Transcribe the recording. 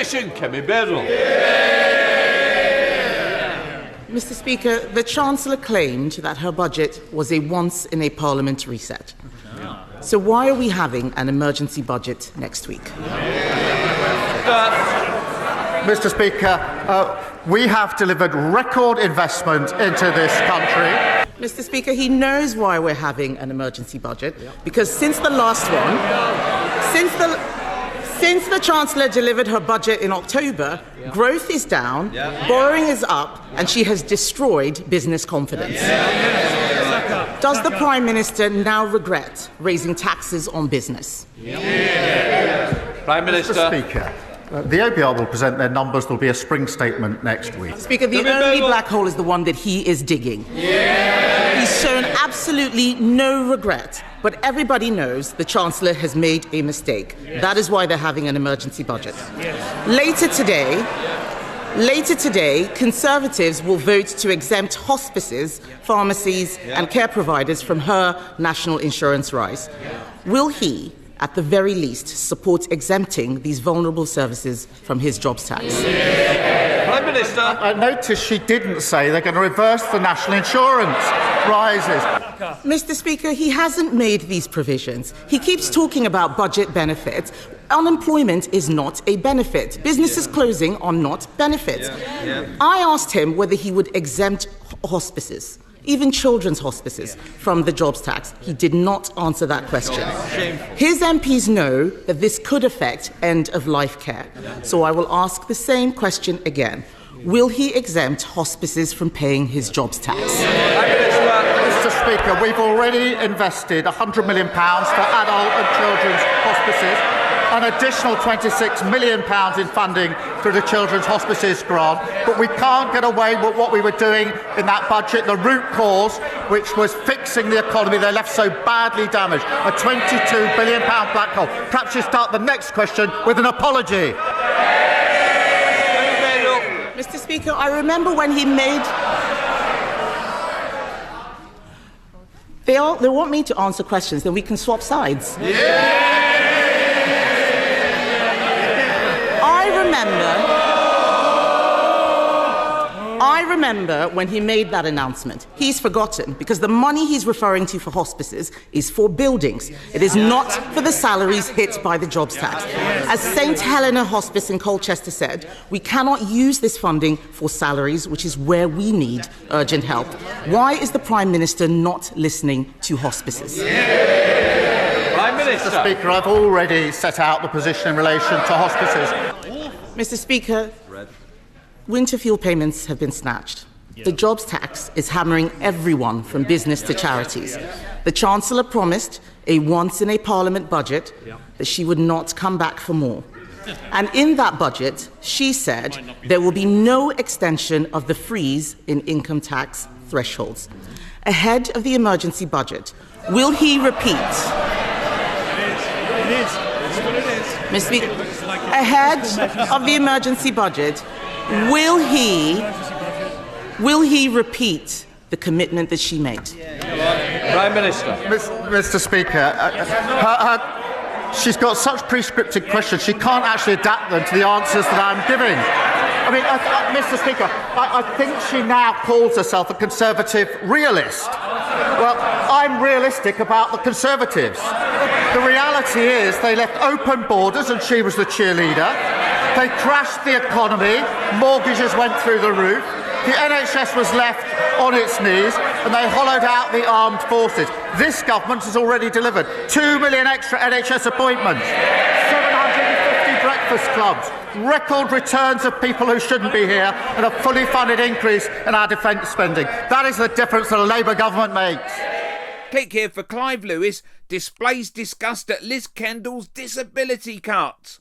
Opposition, Kemi Bezel. Mr. Speaker, the Chancellor claimed that her budget was a once-in-a-Parliament reset. So why are we having an emergency budget next week? Mr. Speaker, we have delivered record investment into this country. Mr. Speaker, he knows why we're having an emergency budget, because since the last one, since the Chancellor delivered her budget in October, growth is down, borrowing is up, and she has destroyed business confidence. Does the Prime Minister now regret raising taxes on business? Prime Minister. Mr. Speaker, the OBR will present their numbers. There will be a spring statement next week. Speaker, the only black hole is the one that he is digging. He's shown absolutely no regret, but everybody knows the Chancellor has made a mistake. That is why they're having an emergency budget. Later today, Conservatives will vote to exempt hospices, pharmacies and care providers from her national insurance rise. Will he, at the very least, support exempting these vulnerable services from his jobs tax? Prime Minister. I noticed she didn't say they're going to reverse the national insurance rises. Mr. Speaker, he hasn't made these provisions. He keeps talking about budget benefits. Unemployment is not a benefit. Businesses closing are not benefits. I asked him whether he would exempt hospices, even children's hospices, from the jobs tax. He did not answer that question. His MPs know that this could affect end-of-life care. So I will ask the same question again. Will he exempt hospices from paying his jobs tax? Mr. Speaker, we've already invested £100 million for adult and children's hospices, an additional £26 million in funding through the Children's Hospices grant, but we can't get away with what we were doing in that budget, the root cause, which was fixing the economy they left so badly damaged, a £22 billion black hole. Perhaps you start the next question with an apology. Mr. Speaker, I remember when he made... They want me to answer questions, then we can swap sides. I remember when he made that announcement. He's forgotten, because the money he's referring to for hospices is for buildings. It is not for the salaries hit by the jobs tax. As St Helena Hospice in Colchester said, we cannot use this funding for salaries, which is where we need urgent help. Why is the Prime Minister not listening to hospices? Prime Minister. Mr. Speaker, I've already set out the position in relation to hospices. Mr. Speaker, winter fuel payments have been snatched. The jobs tax is hammering everyone from business to charities. The Chancellor promised a once-in-a-Parliament budget that she would not come back for more. And in that budget, she said there will be no extension of the freeze in income tax thresholds. Ahead of the emergency budget, will he repeat? Mr. Speaker, ahead of the emergency budget, will he repeat the commitment that she made? Prime Minister. Mr. Speaker, she's got such prescriptive questions, she can't actually adapt them to the answers that I'm giving. I mean, Mr. Speaker, I think she now calls herself a Conservative realist. Well, I'm realistic about the Conservatives. The reality is they left open borders and she was the cheerleader. They crashed the economy, mortgages went through the roof, the NHS was left on its knees, and they hollowed out the armed forces. This government has already delivered 2 million extra NHS appointments, 750 breakfast clubs, record returns of people who shouldn't be here, and a fully funded increase in our defence spending. That is the difference that a Labour government makes. Click here for Clive Lewis displays disgust at Liz Kendall's disability cuts.